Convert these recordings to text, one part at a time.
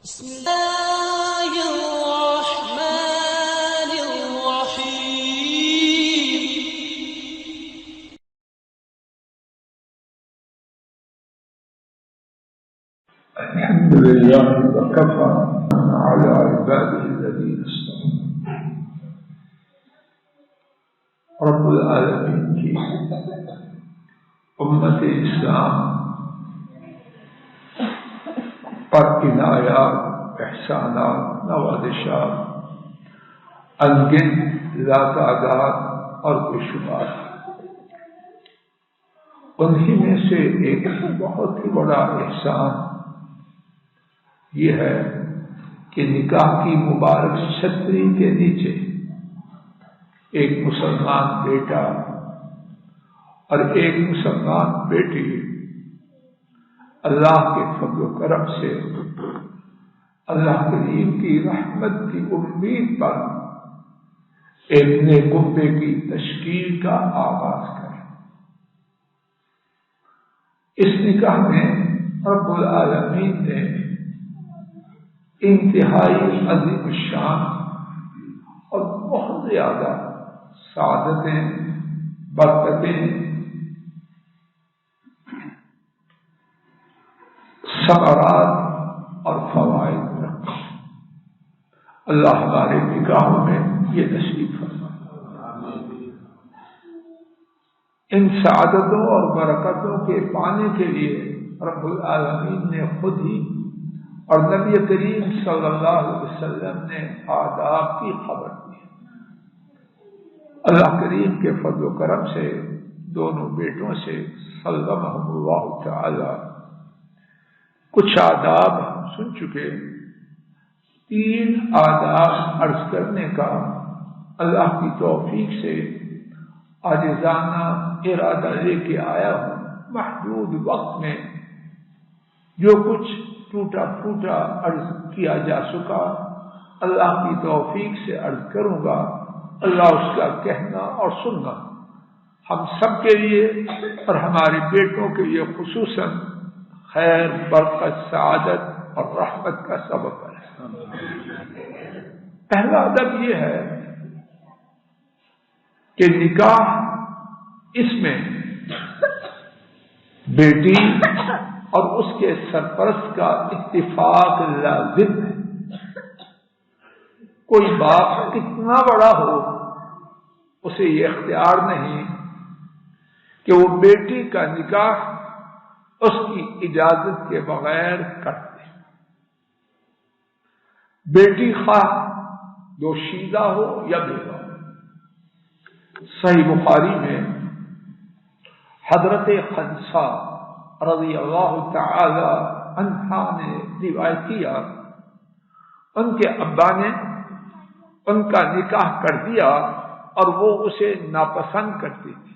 بسم الله الرحمن الرحيم. الحمد لله وكفى على عباده الذين اصطفى. رب العالمین کی امت اسلام پر عنایات، احسانات، نوازشات انگنت ذاتعداد اور بے شمار، انہی میں سے ایک بہت ہی بڑا احسان یہ ہے کہ نکاح کی مبارک چھتری کے نیچے ایک مسلمان بیٹا اور ایک مسلمان بیٹی اللہ کے فضل و کرم سے اللہ کریم کی رحمت کی امید پر ایک نئے کنبے کی تشکیل کا آغاز کریں۔ اس نکاح میں رب العالمین نے انتہائی عظیم الشان اور بہت زیادہ سعادتیں، برکتیں، ثمرات اور فوائد رکھے۔ اللہ ہمارے نکاحوں میں یہ نصیب فرمائے۔ ان سعادتوں اور برکتوں کے پانے کے لیے رب العالمین نے خود ہی اور نبی کریم صلی اللہ علیہ وسلم نے آداب کی خبر دی۔ اللہ کریم کے فضل و کرم سے دونوں بیٹوں سے سلمہم اللہ تعالی کچھ آداب ہم سن چکے، 3 آداب عرض کرنے کا اللہ کی توفیق سے عاجزانہ ارادہ لے کے آیا ہوں۔ محدود وقت میں جو کچھ ٹوٹا پھوٹا عرض کیا جا سکا اللہ کی توفیق سے عرض کروں گا۔ اللہ اس کا کہنا اور سننا ہم سب کے لیے اور ہمارے بیٹوں کے لیے خصوصاً خیر، برکت، سعادت اور رحمت کا سبب ہے۔ پہلا ادب یہ ہے کہ نکاح، اس میں بیٹی اور اس کے سرپرست کا اتفاق لازم ہے۔ کوئی باپ کتنا بڑا ہو اسے یہ اختیار نہیں کہ وہ بیٹی کا نکاح اس کی اجازت کے بغیر کر دے۔ بیٹی خواہ دوشیزہ ہو یا بیوہ ہو۔ صحیح بخاری میں حضرت خنسا رضی اللہ تعالی عنہا نے روایت کیا، ان کے ابا نے ان کا نکاح کر دیا اور وہ اسے ناپسند کرتی تھی۔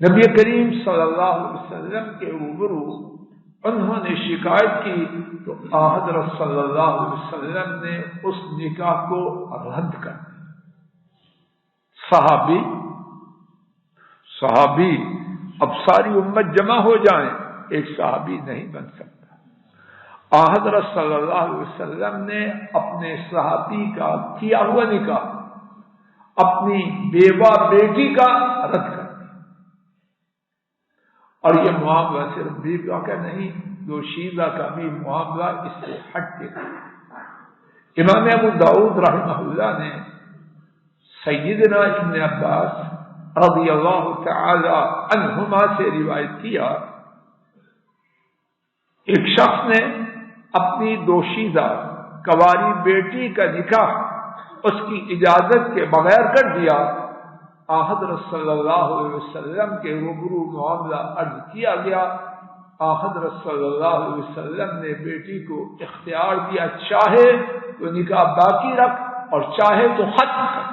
نبی کریم صلی اللہ علیہ وسلم کے روبرو انہوں نے شکایت کی تو حضرت صلی اللہ علیہ وسلم نے اس نکاح کو رد کر دیا۔ صحابی اب ساری امت جمع ہو جائیں، ایک صحابی نہیں بن سکتا۔ حضرت صلی اللہ علیہ وسلم نے اپنے صحابی کا کیا ہوا نکاح اپنی بیوہ بیٹی کا رد کر دیا۔ اور یہ معاملہ صرف بیوہ کا نہیں، دوشیزہ کا بھی معاملہ اس سے ہٹ کے۔ امام ابو داؤد رحمہ اللہ نے سیدنا ابن عباس رضی اللہ تعالی عنہما سے روایت کیا، ایک شخص نے اپنی دوشیزہ کنواری بیٹی کا نکاح اس کی اجازت کے بغیر کر دیا۔ حضرت صلی اللہ علیہ وسلم کے روبرو معاملہ عرض کیا گیا۔ حضرت صلی اللہ علیہ وسلم نے بیٹی کو اختیار دیا، چاہے تو نکاح باقی رکھ اور چاہے تو ختم کر۔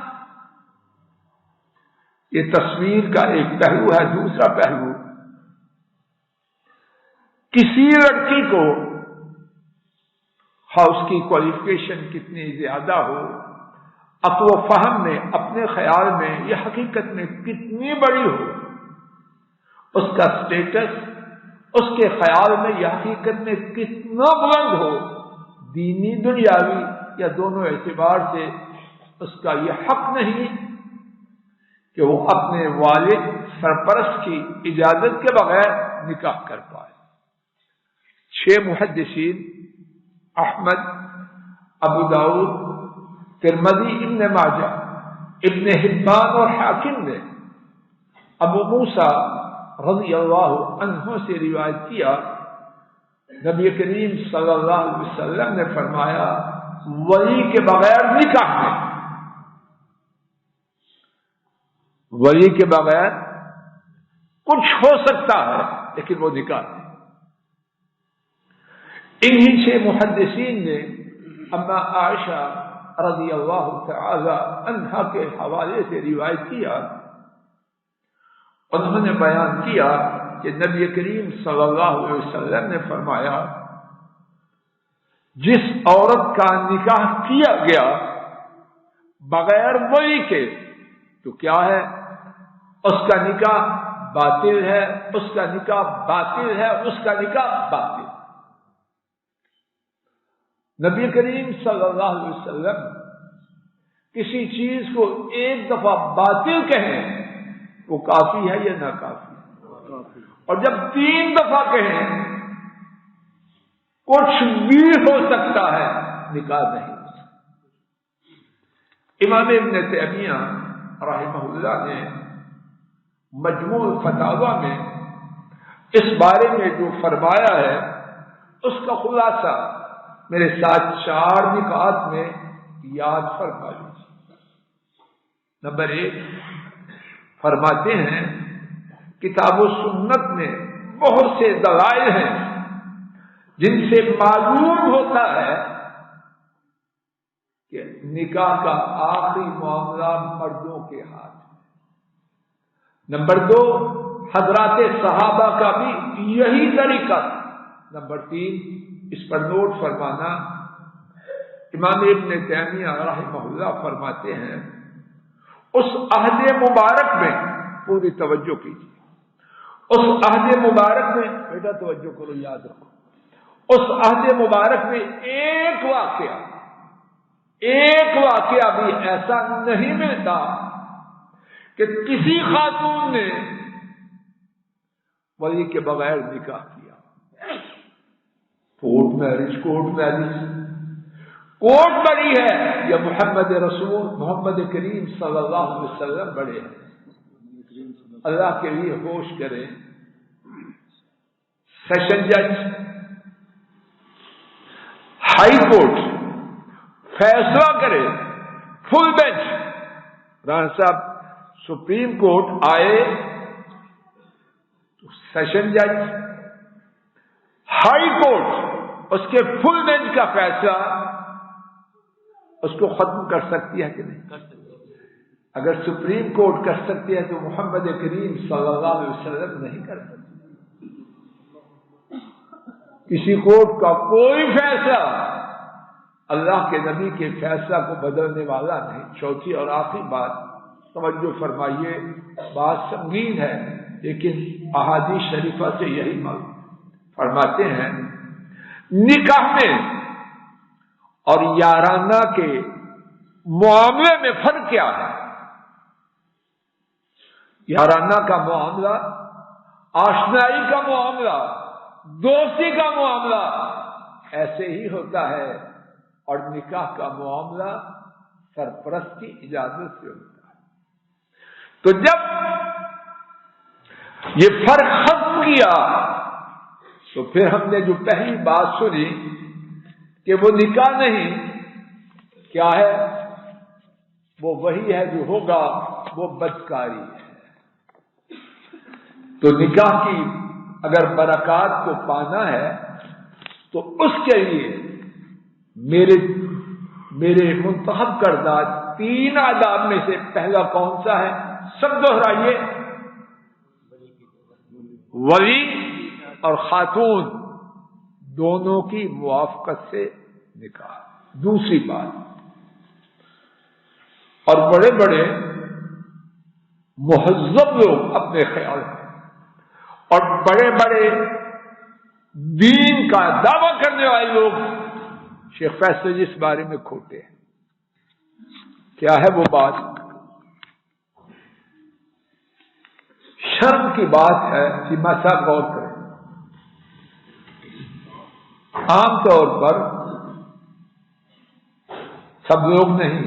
یہ تصویر کا ایک پہلو ہے۔ دوسرا پہلو، کسی لڑکی کو اس کی کوالیفیکیشن کتنی زیادہ ہو، عقل و فہم میں، اپنے خیال میں، یہ حقیقت میں کتنی بڑی ہو، اس کا سٹیٹس اس کے خیال میں یہ حقیقت میں کتنا بلند ہو، دینی دنیاوی یا دونوں اعتبار سے اس کا یہ حق نہیں کہ وہ اپنے والد سرپرست کی اجازت کے بغیر نکاح کر پائے۔ 6 محدثین احمد، ابو داؤد، ترمذی، ابن ماجہ، ابن حبان اور حاکم نے ابو موسیٰ رضی اللہ عنہ سے روایت کیا، نبی کریم صلی اللہ علیہ وسلم نے فرمایا ولی کے بغیر نکاح نہیں، ولی کے بغیر کچھ ہو سکتا ہے لیکن وہ نکاح نہیں۔ انہی 6 محدثین نے اما عائشہ رضی اللہ تعالی عنہا کے حوالے سے روایت کیا، انہوں نے بیان کیا کہ نبی کریم صلی اللہ علیہ وسلم نے فرمایا جس عورت کا نکاح کیا گیا بغیر ولی کے تو کیا ہے، اس کا نکاح باطل ہے، اس کا نکاح باطل ہے، اس کا نکاح باطل۔ نبی کریم صلی اللہ علیہ وسلم کسی چیز کو ایک دفعہ باطل کہیں وہ کافی ہے یا ناکافی، اور جب 3 دفعہ کہیں کچھ بھی ہو سکتا ہے، نکاح نہیں ہو سکتا۔ امام ابن تیمیہ رحمہ اللہ نے مجموع الفتاوی میں اس بارے میں جو فرمایا ہے اس کا خلاصہ میرے ساتھ 4 نکات میں یاد فرما لیجیے۔ نمبر 1 فرماتے ہیں کتاب و سنت میں بہت سے دلائل ہیں جن سے معلوم ہوتا ہے کہ نکاح کا آخری معاملہ مردوں کے ہاتھ میں۔ نمبر 2 حضرات صحابہ کا بھی یہی طریقہ۔ نمبر 3 اس پر نوٹ فرمانا، امام ابن تیمیہ رحمہ اللہ فرماتے ہیں اس عہد مبارک میں، پوری توجہ کیجیے، اس عہد مبارک میں، بیٹا توجہ کرو یاد رکھو، اس عہد مبارک میں ایک واقعہ بھی ایسا نہیں ملتا کہ کسی خاتون نے ولی کے بغیر نکاح کیا۔ کورٹ بڑی ہے یا محمد رسول محمد کریم صلی اللہ علیہ وسلم بڑے ہیں؟ اللہ کے لیے ہوش کریں۔ سیشن جج، ہائی کورٹ فیصلہ کرے، فل بینچ، رانا صاحب سپریم کورٹ آئے تو سیشن جج، ہائی کورٹ اس کے فل بینچ کا فیصلہ اس کو ختم کر سکتی ہے کہ نہیں؟ کر سکتی ہے۔ اگر سپریم کورٹ کر سکتی ہے تو محمد کریم صلی اللہ علیہ وسلم نہیں کر سکتی۔ کسی کورٹ کا کوئی فیصلہ اللہ کے نبی کے فیصلہ کو بدلنے والا نہیں۔ چوتھی اور آخری بات توجہ فرمائیے، بات سنگین ہے لیکن احادیث شریفہ سے یہی معلوم فرماتے ہیں نکاح میں اور یارانہ کے معاملے میں فرق کیا ہے؟ یارانہ کا معاملہ، آشنائی کا معاملہ، دوستی کا معاملہ ایسے ہی ہوتا ہے، اور نکاح کا معاملہ سرپرست کی اجازت سے ہوتا ہے۔ تو جب یہ فرق ختم کیا تو پھر ہم نے جو پہلی بات سنی کہ وہ نکاح نہیں، کیا ہے؟ وہ وہی ہے جو ہوگا، وہ بدکاری ہے۔ تو نکاح کی اگر برکات کو پانا ہے تو اس کے لیے میرے منتخب کردہ 3 آداب میں سے پہلا کون سا ہے؟ سب دہرائیے، ولی اور خاتون دونوں کی موافقت سے نکاح۔ دوسری بات، اور بڑے بڑے مہذب لوگ اپنے خیال میں اور بڑے بڑے دین کا دعویٰ کرنے والے لوگ شیخ فیصل جی اس بارے میں کھوٹے ہیں. کیا ہے وہ بات؟ شرم کی بات ہے کہ مسا غور کریں. عام طور پر سب لوگ نہیں،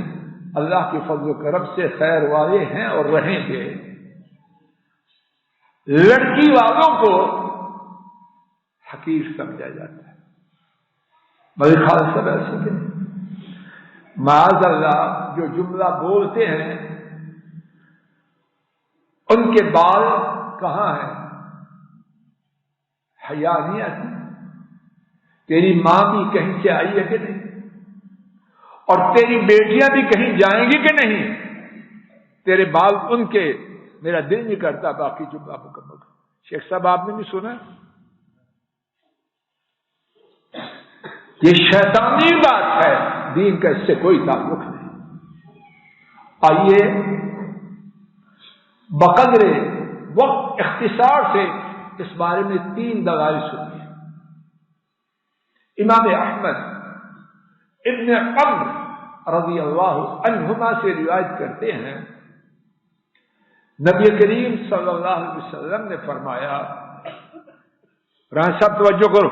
اللہ کے فضل و کرم سے خیر والے ہیں اور رہیں گے. لڑکی والوں کو حقیر سمجھا جاتا ہے. میرے خیال سے ایسے کہ معاذ اللہ جو جملہ بولتے ہیں ان کے بال کہاں ہیں؟ حیا نہیں آتی. تیری ماں بھی کہیں سے آئی ہے کہ نہیں؟ اور تیری بیٹیاں بھی کہیں جائیں گی کہ نہیں؟ تیرے بال ان کے، میرا دل نہیں کرتا باقی جملہ مکمل. شیخ صاحب آپ نے بھی سنا؟ یہ شیطانی بات ہے، دین کا اس سے کوئی تعلق نہیں. آئیے بقدر وقت اختصار سے اس بارے میں 3 دلائل سنیے. امام احمد ابن عمرو رضی اللہ عنہما سے روایت کرتے ہیں، نبی کریم صلی اللہ علیہ وسلم نے فرمایا، راہ صاحب توجہ کرو،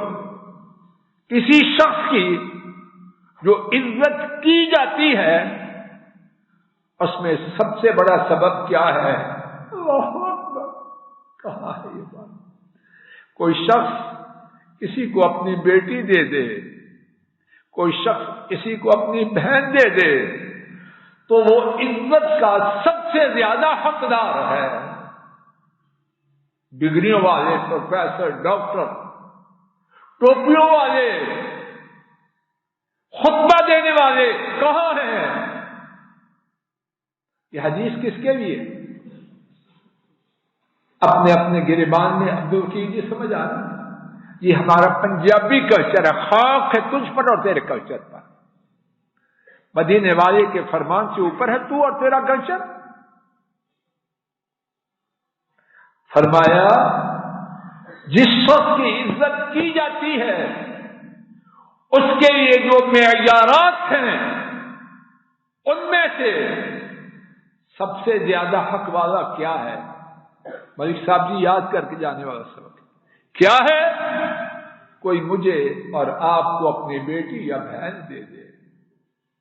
کسی شخص کی جو عزت کی جاتی ہے اس میں سب سے بڑا سبب کیا ہے؟ اللہ اکبر. کہاں ہے یہ بات؟ کوئی شخص کسی کو اپنی بیٹی دے دے، کوئی شخص کسی کو اپنی بہن دے دے تو وہ عزت کا سب سے زیادہ حقدار ہے. ڈگریوں والے، پروفیسر، ڈاکٹر، ٹوپیوں والے، خطبہ دینے والے کہاں ہیں؟ یہ حدیث کس کے لیے؟ اپنے اپنے گریبان میں عبدل کیجیے. سمجھ آ رہا ہے؟ یہ ہمارا پنجابی کلچر ہے. خاک ہے تجھ پر اور تیرے کلچر پر. مدینے والے کے فرمان سے اوپر ہے تو اور تیرا کلچر. فرمایا جس شخص کی عزت کی جاتی ہے اس کے لیے جو معیارات ہیں ان میں سے سب سے زیادہ حق والا کیا ہے؟ ملک صاحب جی یاد کر کے جانے والا سبق کیا ہے؟ کوئی مجھے اور آپ کو اپنی بیٹی یا بہن دے دے.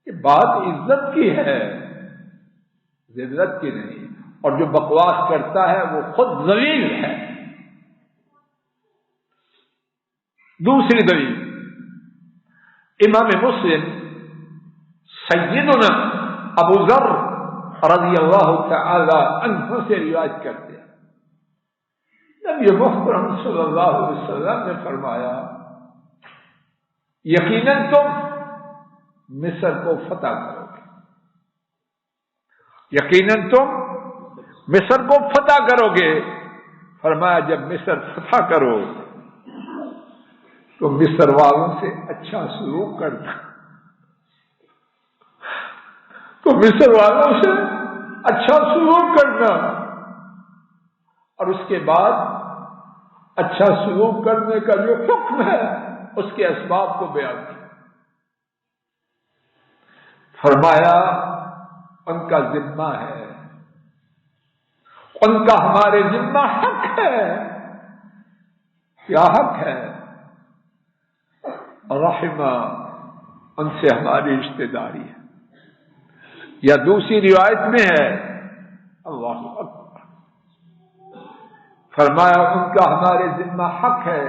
یہ بات عزت کی ہے، ذلت کی نہیں. اور جو بکواس کرتا ہے وہ خود ذلیل ہے. دوسری دلیل، امام مسلم سیدنا ابو ذر رضی اللہ تعالی عنہ سے روایت کرتے ہیں، نبی محترم صلی اللہ علیہ وسلم نے فرمایا یقیناً تم مصر کو فتح کرو گے. یقیناً تم مصر کو فتح کرو گے. فرمایا جب مصر فتح کرو تو مصر والوں سے اچھا سلوک کرنا. تو مصر والوں سے اچھا سلوک کرنا اور اس کے بعد اچھا سلوک کرنے کا جو حکم ہے اس کے اسباب کو بیان کیا. فرمایا ان کا ذمہ ہے، ان کا ہمارے ذمہ حق ہے. کیا حق ہے؟ رحمہ، ان سے ہماری رشتہ داری ہے. یا دوسری روایت میں ہے اللہ اکبر، فرمایا ان کا ہمارے ذمہ حق ہے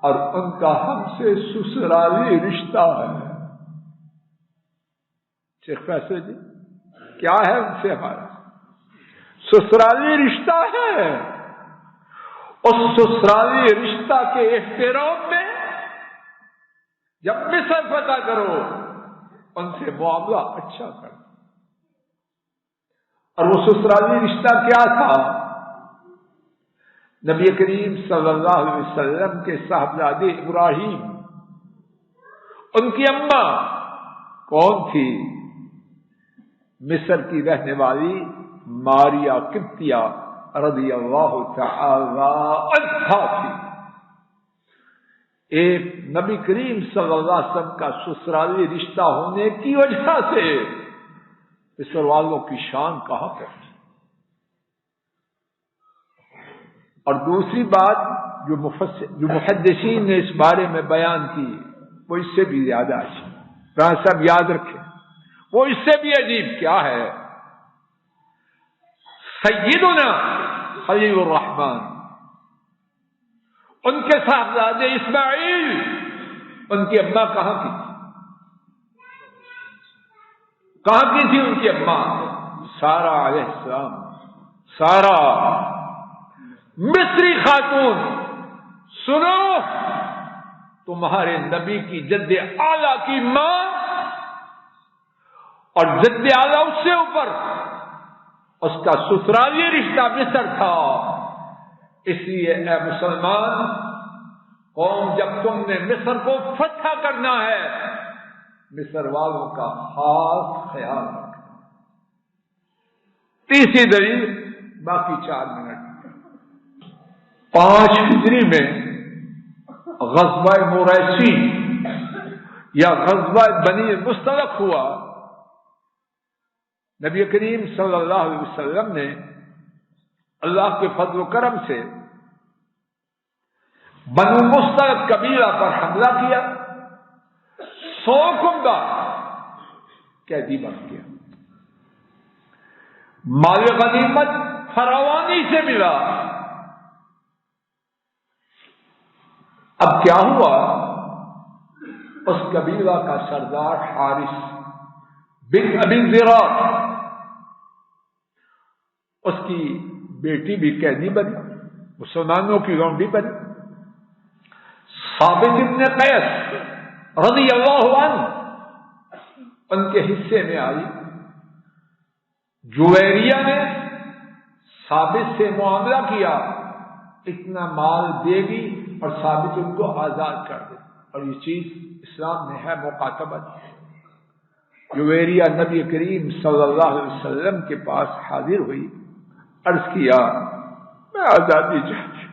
اور ان کا ہم سے سسرالی رشتہ ہے. شیخ فیصل جی کیا ہے ان سے ہمارا؟ سسرالی رشتہ ہے. اس سسرالی رشتہ کے احترام میں جب مصر فتح کرو ان سے معاملہ اچھا کرو. اور وہ سسرالی رشتہ کیا تھا؟ نبی کریم صلی اللہ علیہ وسلم کے صاحبزادے ابراہیم، ان کی اماں کون تھی؟ مصر کی رہنے والی ماریا قبطیہ رضی اللہ تعالی عنہا تھی. ایک نبی کریم صلی اللہ علیہ وسلم کا سسرالی رشتہ ہونے کی وجہ سے مصر والوں کی شان کہاں پہنچی. اور دوسری بات جو محدثین نے اس بارے میں بیان کی وہ اس سے بھی زیادہ اچھی. رانا صاحب یاد رکھیں وہ اس سے بھی عجیب کیا ہے. سیدنا خلیل الرحمن ان کے صاحبزادے اسماعیل ان کی اماں کہاں کی تھی ان کی اماں سارہ علیہ السلام. سارہ مصری خاتون سنو تمہارے نبی کی جد اعلی کی ماں اور جد اعلی اس سے اوپر اس کا سسرالی رشتہ مصر تھا. اس لیے اے مسلمان قوم جب تم نے مصر کو فتح کرنا ہے مصر والوں کا خاص خیال رکھنا. تیسری دلیل باقی 4 منٹ. 5 ہجری میں غزوہ موریسی یا غزوہ بنی مستلق ہوا. نبی کریم صلی اللہ علیہ وسلم نے اللہ کے فضل و کرم سے بنو مستلق قبیلہ پر حملہ کیا. 100 کنگا قیدی بن گیا. مال غنیمت فراوانی سے ملا. اب کیا ہوا اس قبیلہ کا سردار حارث بن ابی زرار اس کی بیٹی بھی قیدی بنی مسلمانوں کی لونڈی بنی. ثابت بن قیس رضی اللہ عنہ ان کے حصے میں آئی. جویریہ نے ثابت سے معاملہ کیا اتنا مال دے گی اور ثابت ان کو آزاد کر دے. اور یہ چیز اسلام میں ہے مقاتبت. جویریہ نبی کریم صلی اللہ علیہ وسلم کے پاس حاضر ہوئی. عرض کیا میں آزادی چاہتی ہوں.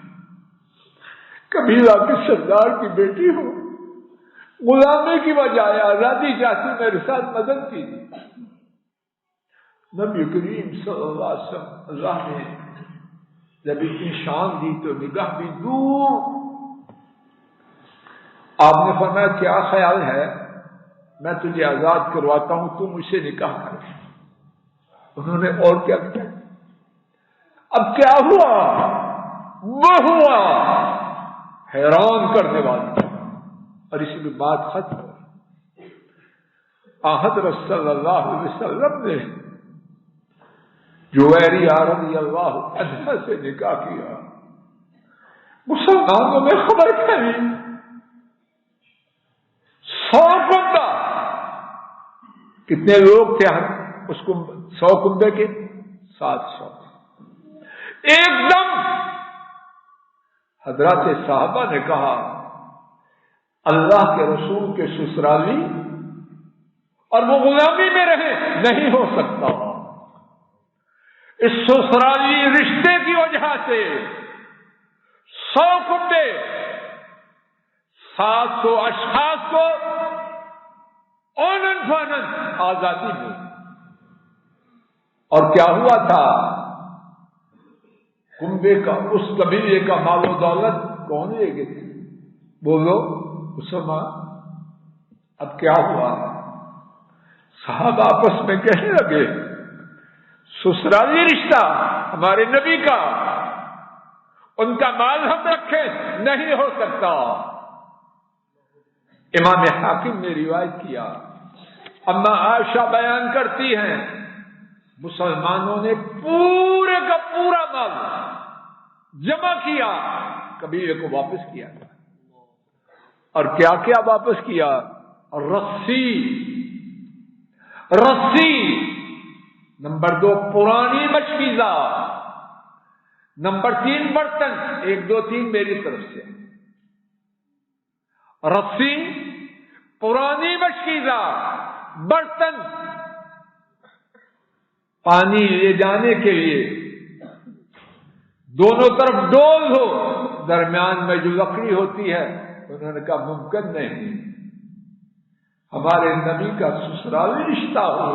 قبیلہ کے سردار کی بیٹی ہوں. غلامی کی بجائے آزادی چاہتی ہوں. میرے ساتھ مدد کیجیے. نبی کریم صلی اللہ علیہ وسلم اللہ نے جب اتنی شان دی تو نگاہ بھی دور. آپ نے فرمایا کیا خیال ہے میں تجھے آزاد کرواتا ہوں تو مجھ سے نکاح کر. انہوں نے اور کیا کیا. اب کیا ہوا وہ ہوا حیران کرنے والی. اور اسی میں بات ختم ہوئی. حضرت صلی اللہ علیہ وسلم نے جویریہ رضی اللہ عنہا سے نکاح کیا. مسلمانوں میں خبر پھیلی. 100 کنبہ کتنے لوگ تھے اس کو 100 کنبے کے 700. ایک دم حضرات صحابہ نے کہا اللہ کے رسول کے سسرالی اور وہ غلامی میں رہے نہیں ہو سکتا. اس سسرالی رشتے کی وجہ سے 100 کنبے 700 اشخاص کو اونن فانن آزادی ملی. اور کیا ہوا تھا کنبے کا اس قبیلے کا مال و دولت کون لے گئے تھے بولو مسلمان. اب کیا ہوا صحابہ آپس میں کہنے لگے سسرالی رشتہ ہمارے نبی کا ان کا مال ہم رکھیں نہیں ہو سکتا. امام حاکم نے روایت کیا اما عائشہ بیان کرتی ہیں مسلمانوں نے پورے کا پورا مال جمع کیا قبیلے کو واپس کیا. اور کیا کیا واپس کیا. رسی نمبر 2 پرانی مشکیزہ نمبر 3 برتن 1 2 3 میری طرف سے. رسی پرانی مشکیزہ برتن پانی لے جانے کے لیے دونوں طرف ڈول ہو درمیان میں جو لکڑی ہوتی ہے انہوں نے کہا ممکن نہیں، ہمارے نبی کا سسرالی رشتہ ہو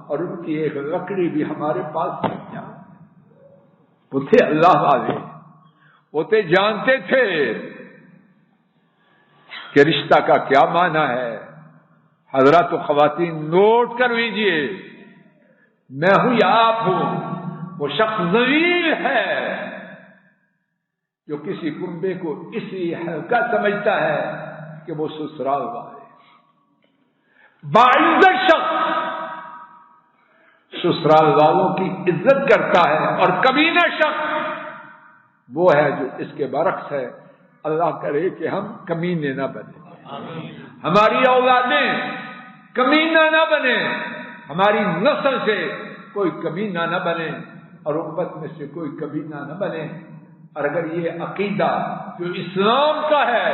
اور ان کی ایک لکڑی بھی ہمارے پاس نہیں جائے۔ وہ تھے اللہ والے، وہ تھے جانتے تھے کہ رشتہ کا کیا معنی ہے۔ حضرات و خواتین نوٹ کر لیجئے، میں ہوں یا آپ ہوں، وہ شخص ذلیل ہے جو کسی کنبے کو اس لیے ہلکا سمجھتا ہے کہ وہ سسرال والے، باعزت شخص سسرال والوں کی عزت کرتا ہے، اور کمینہ شخص وہ ہے جو اس کے برعکس ہے۔ اللہ کرے کہ ہم کمینے نہ بنے، ہماری اولادیں کمینہ نہ بنے، ہماری نسل سے کوئی کمینہ نہ بنے، اور امت میں سے کوئی کمینہ نہ بنے۔ اور اگر یہ عقیدہ جو اسلام کا ہے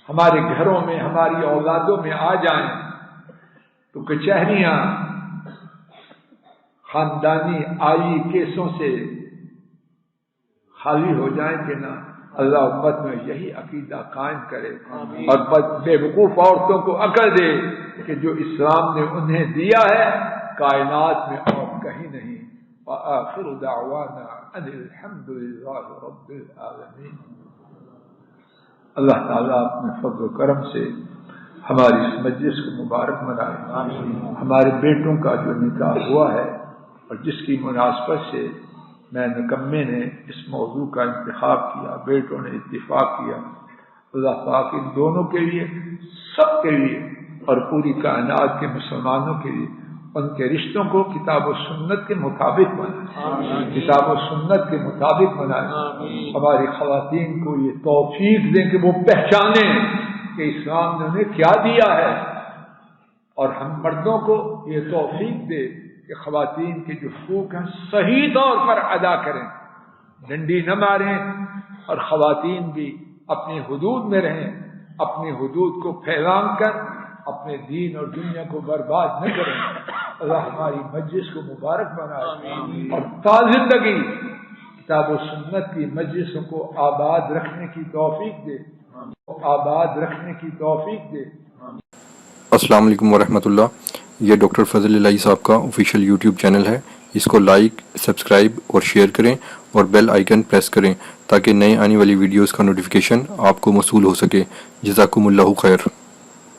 ہمارے گھروں میں، ہماری اولادوں میں آ جائیں تو کچہریاں خاندانی آئی کیسوں سے خالی ہو جائیں کہ نہ۔ اللہ امت میں یہی عقیدہ قائم کرے اور بے وقوف عورتوں کو عقل دے کہ جو اسلام نے انہیں دیا ہے کائنات میں اور کہیں نہیں۔ وآخر دعوانا ان الحمد للہ رب العالمین۔ اللہ تعالیٰ اپنے فضل و کرم سے ہماری اس مجلس کو مبارک بنائے۔ ہمارے بیٹوں کا جو نکاح ہوا ہے اور جس کی مناسبت سے میں نکمے نے اس موضوع کا انتخاب کیا، بیٹوں نے اتفاق کیا، اللہ پاک ان دونوں کے لیے، سب کے لیے اور پوری کائنات کے مسلمانوں کے لیے ان کے رشتوں کو کتاب و سنت کے مطابق بنائے، کتاب و سنت کے مطابق بنائے۔ ہماری خواتین کو یہ توفیق دیں کہ وہ پہچانیں کہ اسلام نے انہیں کیا دیا ہے، اور ہم مردوں کو یہ توفیق دے کہ خواتین کے جو حقوق ہیں صحیح طور پر ادا کریں، ڈنڈی نہ ماریں، اور خواتین بھی اپنی حدود میں رہیں، اپنی حدود کو پھیلان کر اپنے دین اور دنیا کو برباد نہ کریں۔ اللہ ہماری مجلس کو مبارک بنائے اور تا زندگی کتاب و سنت کی مجلسوں کو آباد رکھنے کی توفیق دے، آباد رکھنے کی توفیق دے۔ السلام علیکم ورحمۃ اللہ۔ یہ ڈاکٹر فضل الہی صاحب کا آفیشیل یوٹیوب چینل ہے، اس کو لائک، سبسکرائب اور شیئر کریں اور بیل آئیکن پریس کریں تاکہ نئے آنے والی ویڈیوز کا نوٹیفیکیشن آپ کو موصول ہو سکے۔ جزاکم اللہ خیر۔